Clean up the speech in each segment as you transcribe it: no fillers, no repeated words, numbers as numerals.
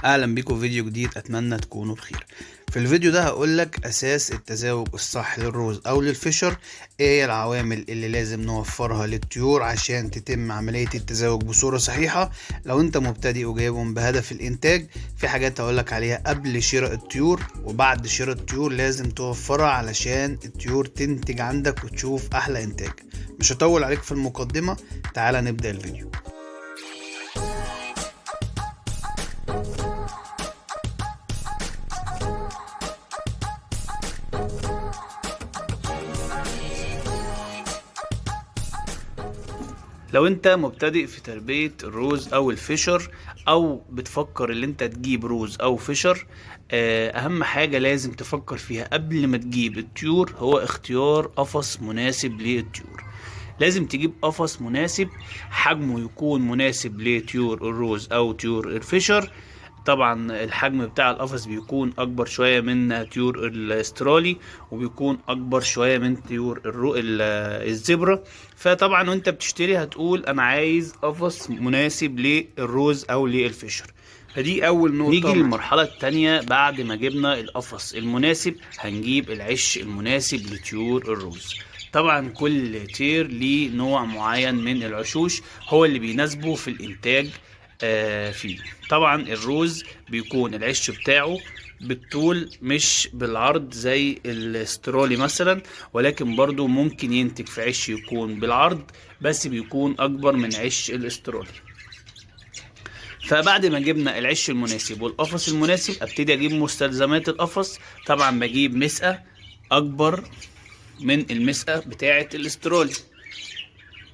اهلا بيكم في فيديو جديد، اتمنى تكونوا بخير. في الفيديو ده هقولك اساس التزاوج الصح للروز او للفشر. ايه هي العوامل اللي لازم نوفرها للطيور عشان تتم عملية التزاوج بصورة صحيحة لو انت مبتدئ وجايبهم بهدف الانتاج. في حاجات هقولك عليها قبل شراء الطيور وبعد شراء الطيور لازم توفرها علشان الطيور تنتج عندك وتشوف احلى انتاج. مش هطول عليك في المقدمة، تعالى نبدأ الفيديو. لو انت مبتدئ في تربية الروز او الفشر، او بتفكر ان انت تجيب روز او فشر، اهم حاجة لازم تفكر فيها قبل ما تجيب الطيور هو اختيار قفص مناسب للطيور. لازم تجيب قفص مناسب، حجمه يكون مناسب لطيور الروز او طيور الفشر. طبعا الحجم بتاع القفص بيكون اكبر شوية من طيور الاسترالي، وبيكون اكبر شوية من طيور الزبرة. فطبعا وانت بتشتري هتقول انا عايز قفص مناسب للروز او للفشر. فدي اول نقطة. نيجي للمرحلة التانية. بعد ما جبنا القفص المناسب هنجيب العش المناسب لطيور الروز. طبعا كل طير ليه نوع معين من العشوش هو اللي بيناسبه في الانتاج فيه. طبعا الروز بيكون العش بتاعه بالطول مش بالعرض زي الاسترالي مثلا، ولكن برضو ممكن ينتج في عش يكون بالعرض بس بيكون اكبر من عش الاسترالي. فبعد ما جبنا العش المناسب والقفص المناسب ابتدي اجيب مستلزمات القفص. طبعا بجيب مسقة اكبر من المسقة بتاعة الاسترالي،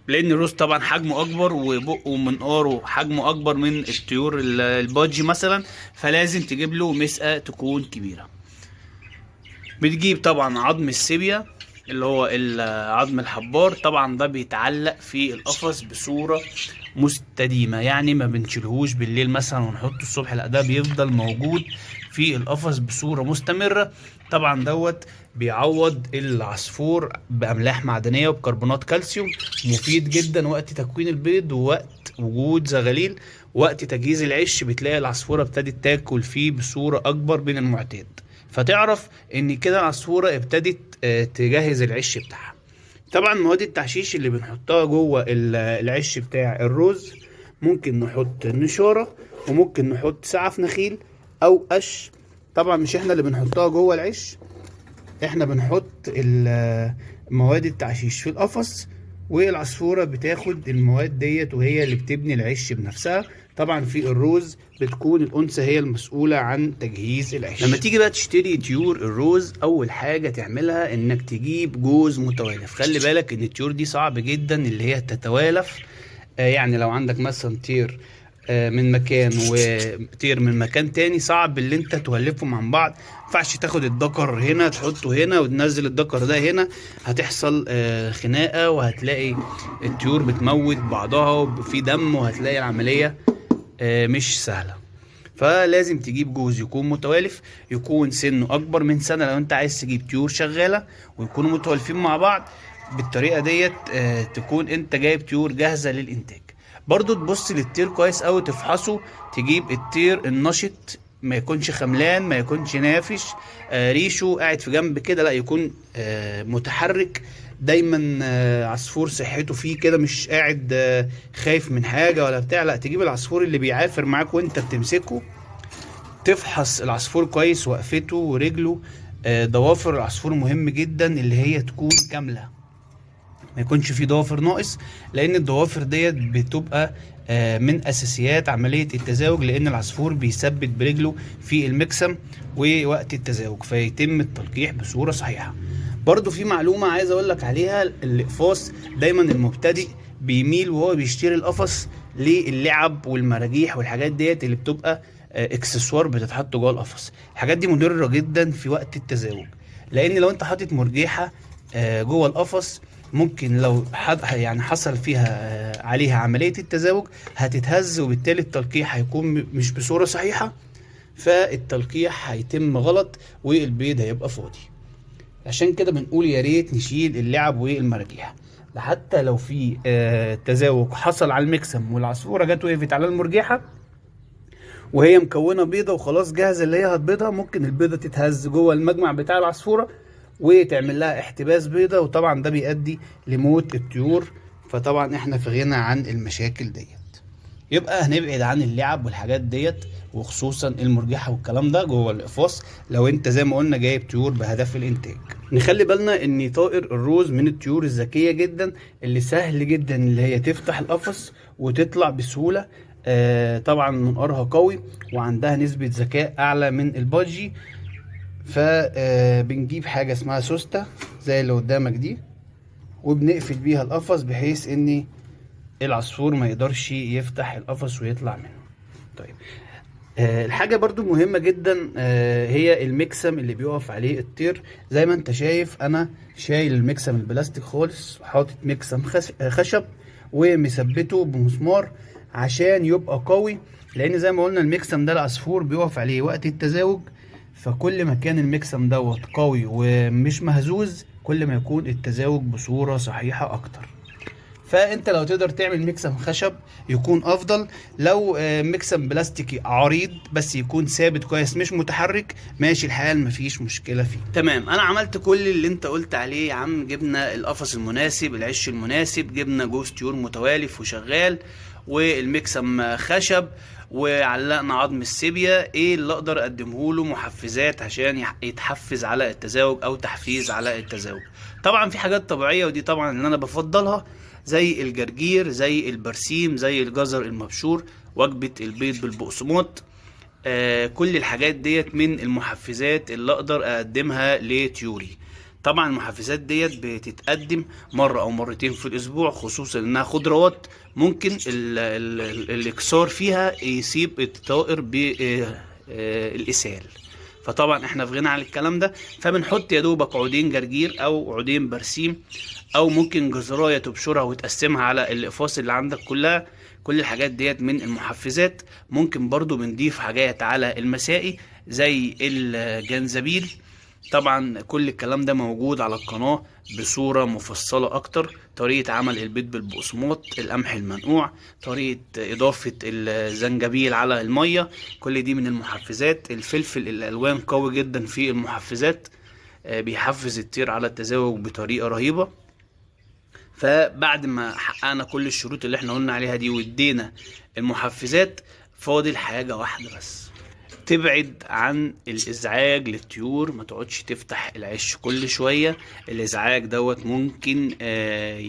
لان الروز طبعا حجمه اكبر وبقه ومنقاره حجمه اكبر من الطيور البادجي مثلا، فلازم تجيب له مسقه تكون كبيره. بتجيب طبعا عظم السيبيا اللي هو عظم الحبار. طبعا ده بيتعلق في القفص بصوره مستديمه، يعني ما بنشيلهوش بالليل مثلا ونحطه الصبح، لا ده بيفضل موجود في القفص بصوره مستمره. طبعا دوت بيعوض العصفور باملاح معدنيه وبكربونات كالسيوم، مفيد جدا وقت تكوين البيض ووقت وجود زغاليل. وقت تجهيز العش بتلاقي العصفوره ابتدت تاكل فيه بصوره اكبر من المعتاد، فتعرف ان كده العصفوره ابتدت تجهز العش بتاعها. طبعا مواد التعشيش اللي بنحطها جوه العش بتاع الروز، ممكن نحط نشاره وممكن نحط سعف نخيل او قش. طبعا مش احنا اللي بنحطها جوه العش، احنا بنحط مواد التعشيش في القفص، والعصفورة بتاخد المواد ديت وهي اللي بتبني العش بنفسها. طبعا في الروز بتكون الأنثى هي المسؤولة عن تجهيز العش. لما تيجي بقى تشتري طيور الروز، أول حاجة تعملها إنك تجيب جوز متوالف. خلي بالك إن الطيور دي صعب جدا اللي هي تتوالف. يعني لو عندك مثلا طير من مكان وطير من مكان تاني، صعب اللي انت تولفهم عن بعض. مينفعش تاخد الذكر هنا تحطه هنا وتنزل الذكر ده هنا، هتحصل خناقه وهتلاقي الطيور بتموت بعضها وفي دم، وهتلاقي العمليه مش سهله. فلازم تجيب جوز يكون متوالف، يكون سنه اكبر من سنه لو انت عايز تجيب طيور شغاله ويكونوا متوالفين مع بعض. بالطريقه ديت تكون انت جايب طيور جاهزه للانتاج. برضو تبص للطير كويس اوي تفحصه، تجيب الطير النشط، ما يكونش خملان، ما يكونش نافش، ريشه قاعد في جنب كده، لا يكون متحرك دايما، عصفور صحته فيه كده، مش قاعد خايف من حاجة ولا بتاع. لا تجيب العصفور اللي بيعافر معاك وانت بتمسكه، تفحص العصفور كويس، وقفته ورجله، ضوافر العصفور مهم جدا اللي هي تكون كاملة، ما يكونش فيه ضوافر ناقص، لان الضوافر ديت بتبقى من اساسيات عملية التزاوج، لان العصفور بيثبت برجله في المكسم ووقت التزاوج فيتم التلقيح بصورة صحيحة. برضو في معلومة عايز اقولك عليها، الاقفاص دايما المبتدئ بيميل وهو بيشتري القفص للعب والمراجيح والحاجات ديت اللي بتبقى اكسسوار بتتحط جوه القفص. الحاجات دي مضرة جدا في وقت التزاوج، لان لو انت حاطط مرجيحة جوه القفص، ممكن لو يعني حصل فيها عليها عملية التزاوج هتتهز، وبالتالي التلقيح هيكون مش بصورة صحيحة، فالتلقيح هيتم غلط والبيض هيبقى فاضي. عشان كده بنقول يا ريت نشيل اللعب والمراجيح. حتى لو في تزاوج حصل على المكسم والعصفورة جت وقفت على المرجيحة وهي مكونه بيضه وخلاص جاهزه اللي هي هتبيضها، ممكن البيضه تتهز جوه المجمع بتاع العصفوره وتعمل لها احتباس بيضه، وطبعا ده بيؤدي لموت الطيور. فطبعا احنا في غنى عن المشاكل ديت. يبقى هنبعد عن اللعب والحاجات ديت، وخصوصا المرجحه والكلام ده جوه الاقفاص لو انت زي ما قلنا جايب طيور بهدف الانتاج. نخلي بالنا ان طائر الروز من الطيور الذكيه جدا اللي سهل جدا اللي هي تفتح القفص وتطلع بسهوله. طبعا منقارها قوي وعندها نسبه ذكاء اعلى من البادجي. فبنجيب حاجه اسمها سوسته زي اللي قدامك دي، وبنقفل بيها القفص بحيث ان العصفور ما يقدرش يفتح القفص ويطلع منه. طيب الحاجة برضو مهمة جدا هي المكسم اللي بيقف عليه الطير. زي ما انت شايف انا شايل المكسم البلاستيك خالص، حاطط مكسم خشب ومثبته بمسمار عشان يبقى قوي، لان زي ما قلنا المكسم ده العصفور بيقف عليه وقت التزاوج. فكل ما كان المكسم دوت قوي ومش مهزوز كل ما يكون التزاوج بصورة صحيحة اكتر. فانت لو تقدر تعمل مكسم خشب يكون افضل، لو مكسم بلاستيكي عريض بس يكون ثابت كويس مش متحرك ماشي الحال مفيش مشكله فيه. تمام، انا عملت كل اللي انت قلت عليه يا عم. جبنا القفص المناسب، العش المناسب، جبنا جوز طيور متوالف وشغال، والمكسم خشب، وعلقنا عظم السيبيا. ايه اللي اقدر اقدمه له محفزات عشان يتحفز على التزاوج او تحفيز على التزاوج؟ طبعا في حاجات طبيعيه ودي طبعا اللي انا بفضلها، زي الجرجير، زي البرسيم، زي الجزر المبشور، وجبة البيض بالبقسماط. كل الحاجات ديت من المحفزات اللي اقدر اقدمها لطيوري. طبعا المحفزات ديت بتتقدم مرة او مرتين في الاسبوع، خصوصا انها خضروات ممكن الاكسار فيها يصيب الطائر بالاسهال. فطبعا احنا في غنى عن الكلام ده، فبنحط يا دوبك عودين جرجير او عودين برسيم، او ممكن جزرايه تبشرها وتقسمها على الاقفاص اللي عندك كلها. كل الحاجات ديت من المحفزات. ممكن برضو بنضيف حاجات على المسائي زي الجنزبيل. طبعا كل الكلام ده موجود على القناة بصورة مفصلة اكتر، طريقة عمل البيض بالبقسماط، القمح المنقوع، طريقة اضافة الزنجبيل على المية، كل دي من المحفزات. الفلفل الالوان قوي جدا في المحفزات، بيحفز الطير على التزاوج بطريقة رهيبة. فبعد ما حققنا كل الشروط اللي احنا قلنا عليها دي وادينا المحفزات، فاضل حاجة واحدة بس، تبعد عن الازعاج للطيور. ما تقعدش تفتح العش كل شوية، الازعاج دوت ممكن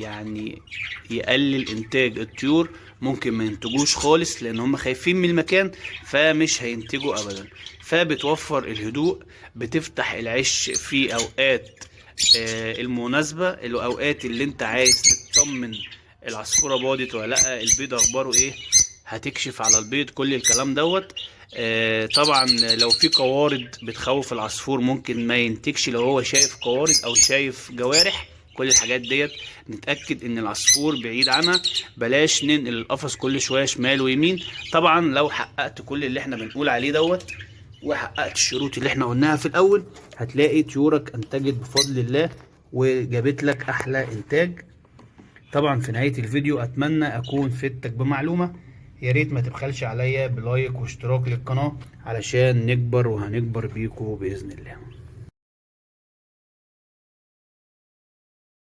يعني يقلل انتاج الطيور، ممكن ما ينتجوش خالص لان هم خايفين من المكان فمش هينتجوا ابدا. فبتوفر الهدوء، بتفتح العش في اوقات المناسبة، الاوقات اللي انت عايز تطمن العصفورة باضت ولا لا، البيض اخباره ايه، هتكشف على البيض، كل الكلام دوت. طبعا لو في قوارض بتخوف العصفور ممكن ما ينتجش لو هو شايف قوارض او شايف جوارح. كل الحاجات ديت نتأكد ان العصفور بعيد عنها، بلاش ننقل القفص كل شوية شمال ويمين. طبعا لو حققت كل اللي احنا بنقول عليه دوت وحققت الشروط اللي احنا قلناها في الاول، هتلاقي طيورك انتجت بفضل الله وجابت لك احلى انتاج. طبعا في نهاية الفيديو اتمنى اكون فدتك بمعلومة. يا ريت ما تبخلش عليا بلايك واشتراك للقناة علشان نكبر وهنكبر بيكم بإذن الله.